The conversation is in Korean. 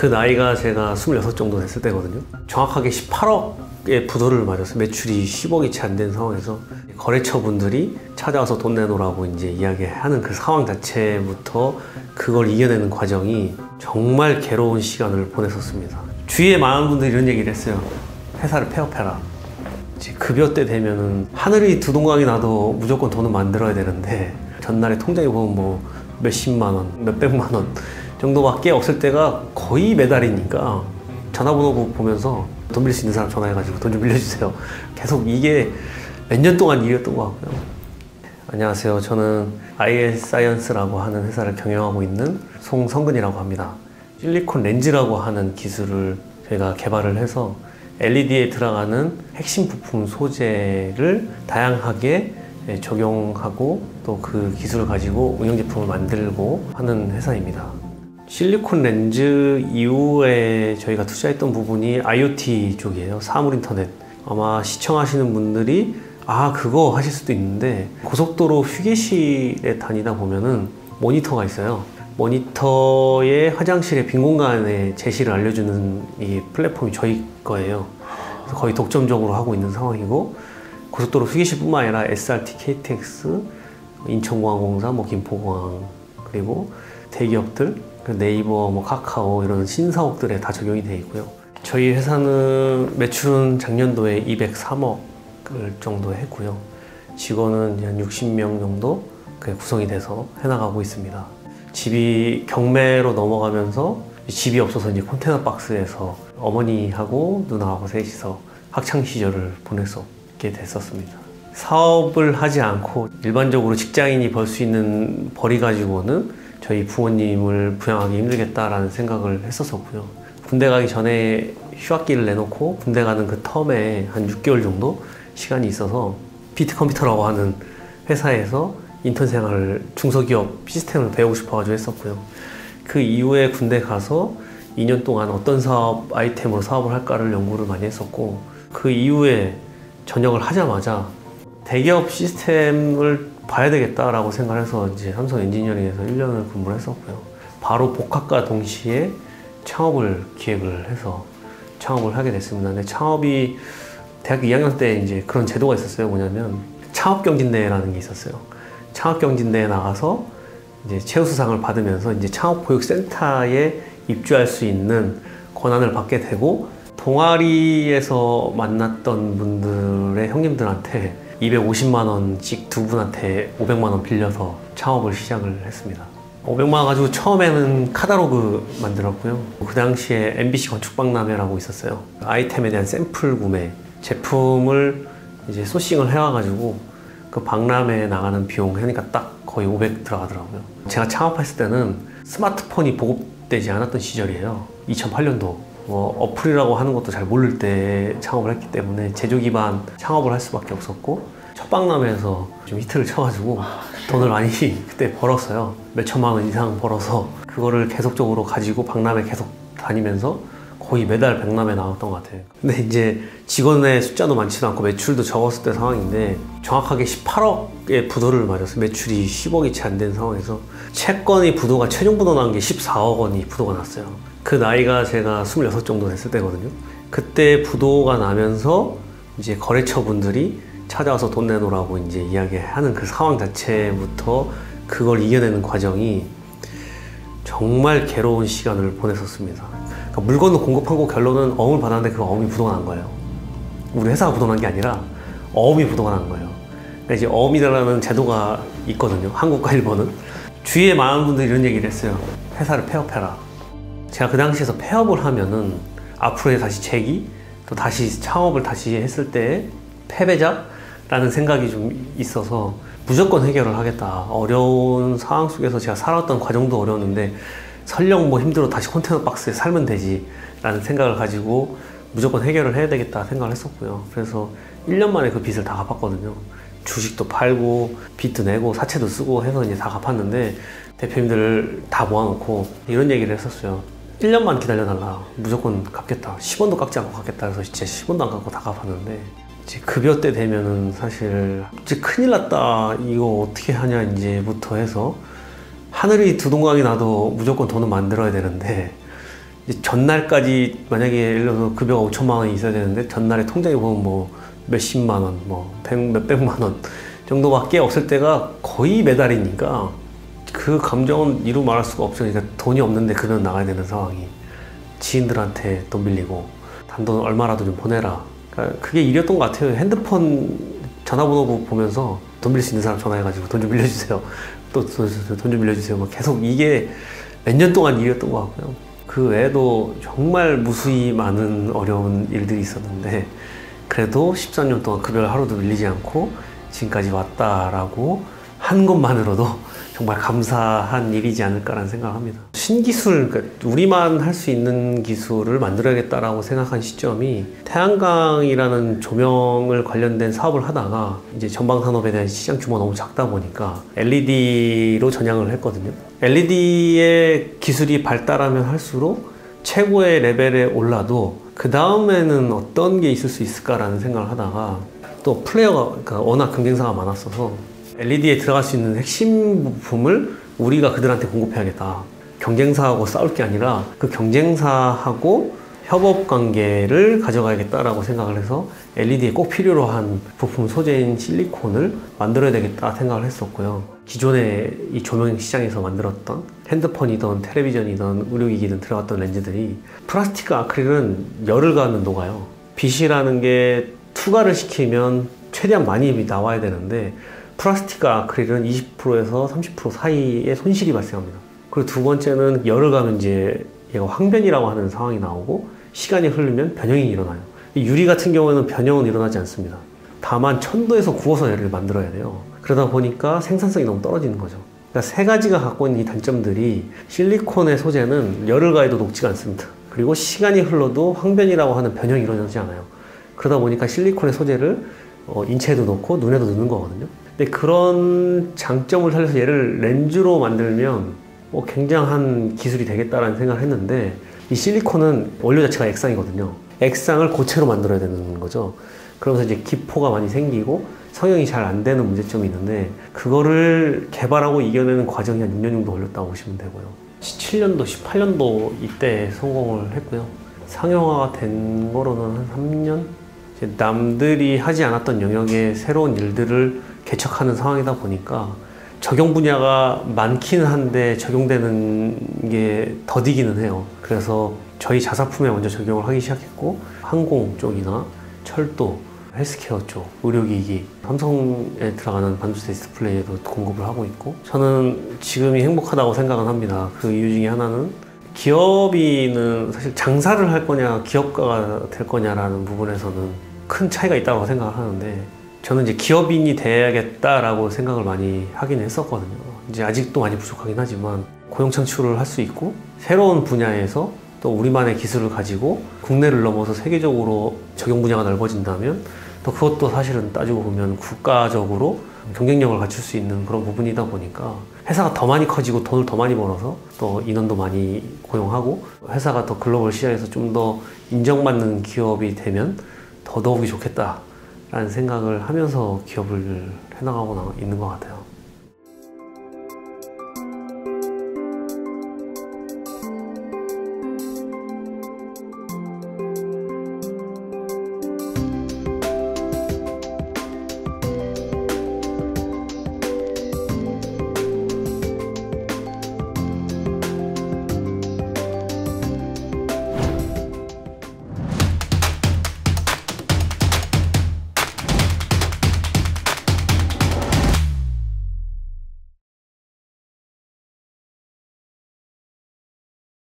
그 나이가 제가 26 정도 됐을 때거든요. 정확하게 18억의 부도를 맞았어요. 매출이 10억이 채 안 된 상황에서 거래처 분들이 찾아와서 돈 내놓으라고 이제 이야기하는 그 상황 자체부터 그걸 이겨내는 과정이 정말 괴로운 시간을 보냈었습니다. 주위에 많은 분들이 이런 얘기를 했어요. 회사를 폐업해라. 급여 때 되면은 하늘이 두 동강이 나도 무조건 돈은 만들어야 되는데 전날에 통장에 보면 뭐 몇십만 원, 몇백만 원 정도밖에 없을 때가 거의 매달이니까 전화번호 보면서 돈 빌릴 수 있는 사람 전화해가지고 돈 좀 빌려주세요. 계속 이게 몇 년 동안 일이었던 것 같고요. 안녕하세요. 저는 IScience라고 하는 회사를 경영하고 있는 송성근이라고 합니다. 실리콘 렌즈라고 하는 기술을 저희가 개발을 해서 LED에 들어가는 핵심 부품 소재를 다양하게 적용하고 또 그 기술을 가지고 운영 제품을 만들고 하는 회사입니다. 실리콘 렌즈 이후에 저희가 투자했던 부분이 IoT 쪽이에요. 사물 인터넷. 아마 시청하시는 분들이 그거 하실 수도 있는데 고속도로 휴게실에 다니다 보면은 모니터가 있어요. 모니터의 화장실의 빈 공간의 제시를 알려주는 이 플랫폼이 저희 거예요. 그래서 거의 독점적으로 하고 있는 상황이고, 고속도로 휴게실뿐만 아니라 SRT, KTX, 인천공항공사, 김포공항, 그리고 대기업들, 네이버, 카카오 이런 신사옥들에 다 적용이 되어 있고요. 저희 회사는 매출은 작년도에 203억 정도 했고요. 직원은 한 60명 정도 구성이 돼서 해나가고 있습니다. 집이 경매로 넘어가면서 집이 없어서 이제 컨테이너 박스에서 어머니하고 누나하고 셋이서 학창 시절을 보낼 수 없게 됐었습니다. 사업을 하지 않고 일반적으로 직장인이 벌 수 있는 벌이 가지고는 저희 부모님을 부양하기 힘들겠다라는 생각을 했었었고요. 군대 가기 전에 휴학기를 내놓고 군대 가는 그 텀에 한 6개월 정도 시간이 있어서 비트컴퓨터라고 하는 회사에서 인턴 생활을 중소기업 시스템을 배우고 싶어가지고 했었고요. 그 이후에 군대 가서 2년 동안 어떤 사업 아이템으로 사업을 할까를 연구를 많이 했었고, 그 이후에 전역을 하자마자 대기업 시스템을 봐야 되겠다라고 생각해서 이제 삼성 엔지니어링에서 1년을 근무를 했었고요. 바로 복학과 동시에 창업을 기획을 해서 창업을 하게 됐습니다. 근데 창업이 대학교 2학년 때 이제 그런 제도가 있었어요. 뭐냐면 창업경진대회라는 게 있었어요. 창업경진대회에 나가서 이제 최우수상을 받으면서 이제 창업교육센터에 입주할 수 있는 권한을 받게 되고, 동아리에서 만났던 분들의 형님들한테 250만 원씩 두 분한테 500만 원 빌려서 창업을 시작을 했습니다. 500만 원 가지고 처음에는 카탈로그 만들었고요. 그 당시에 MBC 건축박람회라고 있었어요. 아이템에 대한 샘플 구매, 제품을 이제 소싱을 해와가지고 그 박람회에 나가는 비용 하니까 딱 거의 500 들어가더라고요. 제가 창업했을 때는 스마트폰이 보급되지 않았던 시절이에요. 2008년도. 어플이라고 하는 것도 잘 모를 때 창업을 했기 때문에 제조 기반 창업을 할 수밖에 없었고, 첫 박람회에서 좀 히트를 쳐가지고 돈을 많이 그때 벌었어요. 몇 천만 원 이상 벌어서 그거를 계속적으로 가지고 박람회 계속 다니면서 거의 매달 박람회 나왔던 것 같아요. 근데 이제 직원의 숫자도 많지도 않고 매출도 적었을 때 상황인데 정확하게 18억의 부도를 맞았어요. 매출이 10억이 채 안 된 상황에서 채권이 부도가 최종 부도 난 게 14억 원이 부도가 났어요. 그 나이가 제가 26 정도 됐을 때거든요. 그때 부도가 나면서 이제 거래처 분들이 찾아와서 돈 내놓으라고 이제 이야기하는 그 상황 자체부터 그걸 이겨내는 과정이 정말 괴로운 시간을 보냈었습니다. 그러니까 물건을 공급하고 결론은 어음을 받았는데 그 어음이 부도가 난 거예요. 우리 회사가 부도가 난 게 아니라 어음이 부도가 난 거예요. 그러니까 이제 어음이라는 제도가 있거든요. 한국과 일본은. 주위에 많은 분들이 이런 얘기를 했어요. 회사를 폐업해라. 제가 그 당시에서 폐업을 하면은 앞으로의 다시 재기, 또 다시 창업을 다시 했을 때 패배자라는 생각이 좀 있어서 무조건 해결을 하겠다. 어려운 상황 속에서 제가 살았던 과정도 어려웠는데 설령 뭐 힘들어 다시 컨테이너 박스에 살면 되지 라는 생각을 가지고 무조건 해결을 해야 되겠다 생각을 했었고요. 그래서 1년 만에 그 빚을 다 갚았거든요. 주식도 팔고 빚도 내고 사채도 쓰고 해서 이제 다 갚았는데, 대표님들을 다 모아놓고 이런 얘기를 했었어요. 1년만 기다려달라. 무조건 갚겠다. 10원도 깎지 않고 갚겠다. 그래서 진짜 10원도 안 깎고 다 갚았는데, 이제 급여 때 되면은 사실 이제 큰일 났다. 이거 어떻게 하냐 이제부터 해서 하늘이 두 동강이 나도 무조건 돈은 만들어야 되는데 이제 전날까지 만약에 예를 들어서 급여가 5천만 원이 있어야 되는데 전날에 통장에 보면 뭐 몇십만 원, 뭐 몇백만 원 정도밖에 없을 때가 거의 매달이니까 그 감정은 이루 말할 수가 없죠. 그러니까 돈이 없는데 급여 나가야 되는 상황이, 지인들한테 돈 빌리고 단돈 얼마라도 좀 보내라. 그러니까 그게 일이었던 것 같아요. 핸드폰 전화번호 보면서 돈 빌릴 수 있는 사람 전화해가지고 돈 좀 빌려주세요. 또 돈 좀 빌려주세요. 뭐 계속 이게 몇 년 동안 일이었던 것 같고요. 그 외에도 정말 무수히 많은 어려운 일들이 있었는데 그래도 13년 동안 급여를 하루도 밀리지 않고 지금까지 왔다라고 한 것만으로도 정말 감사한 일이지 않을까라는 생각을 합니다. 신기술, 그러니까 우리만 할 수 있는 기술을 만들어야겠다라고 생각한 시점이 태양광이라는 조명을 관련된 사업을 하다가 이제 전방산업에 대한 시장 규모가 너무 작다 보니까 LED로 전향을 했거든요. LED의 기술이 발달하면 할수록 최고의 레벨에 올라도 그 다음에는 어떤 게 있을 수 있을까라는 생각을 하다가 또 플레이어가 그러니까 워낙 경쟁사가 많았어서 LED에 들어갈 수 있는 핵심 부품을 우리가 그들한테 공급해야겠다. 경쟁사하고 싸울 게 아니라 그 경쟁사하고 협업 관계를 가져가야겠다라고 생각을 해서 LED에 꼭 필요로 한 부품 소재인 실리콘을 만들어야 되겠다 생각을 했었고요. 기존에 이 조명 시장에서 만들었던 핸드폰이든 텔레비전이든 의료기기든 들어갔던 렌즈들이 플라스틱과 아크릴은 열을 가하면 녹아요. 빛이라는 게 투과를 시키면 최대한 많이 나와야 되는데 플라스틱과 아크릴은 20%에서 30% 사이에 손실이 발생합니다. 그리고 두 번째는 열을 가면 이제 얘가 황변이라고 하는 상황이 나오고 시간이 흐르면 변형이 일어나요. 유리 같은 경우에는 변형은 일어나지 않습니다. 다만 1000도에서 구워서 얘를 만들어야 돼요. 그러다 보니까 생산성이 너무 떨어지는 거죠. 그러니까 세 가지가 갖고 있는 이 단점들이 실리콘의 소재는 열을 가해도 녹지가 않습니다. 그리고 시간이 흘러도 황변이라고 하는 변형이 일어나지 않아요. 그러다 보니까 실리콘의 소재를 인체에도 넣고 눈에도 넣는 거거든요. 근데 그런 장점을 살려서 얘를 렌즈로 만들면 굉장한 기술이 되겠다라는 생각을 했는데 이 실리콘은 원료 자체가 액상이거든요. 액상을 고체로 만들어야 되는 거죠. 그러면서 이제 기포가 많이 생기고 성형이 잘 안 되는 문제점이 있는데 그거를 개발하고 이겨내는 과정이 한 6년 정도 걸렸다고 보시면 되고요. 17년도, 18년도 이때 성공을 했고요. 상용화가 된 거로는 한 3년? 이제 남들이 하지 않았던 영역의 새로운 일들을 개척하는 상황이다 보니까 적용 분야가 많기는 한데 적용되는 게 더디기는 해요. 그래서 저희 자사품에 먼저 적용을 하기 시작했고 항공 쪽이나 철도, 헬스케어 쪽, 의료기기, 삼성에 들어가는 반도체 디스플레이에도 공급을 하고 있고 저는 지금이 행복하다고 생각은 합니다. 그 이유 중에 하나는 기업인은 사실 장사를 할 거냐 기업가가 될 거냐라는 부분에서는 큰 차이가 있다고 생각을 하는데 저는 이제 기업인이 돼야겠다라고 생각을 많이 하긴 했었거든요. 이제 아직도 많이 부족하긴 하지만 고용 창출을 할 수 있고 새로운 분야에서 또 우리만의 기술을 가지고 국내를 넘어서 세계적으로 적용 분야가 넓어진다면 또 그것도 사실은 따지고 보면 국가적으로 경쟁력을 갖출 수 있는 그런 부분이다 보니까 회사가 더 많이 커지고 돈을 더 많이 벌어서 또 인원도 많이 고용하고 회사가 더 글로벌 시장에서 좀 더 인정받는 기업이 되면 더더욱이 좋겠다 라는 생각을 하면서 기업을 해나가고 있는 것 같아요.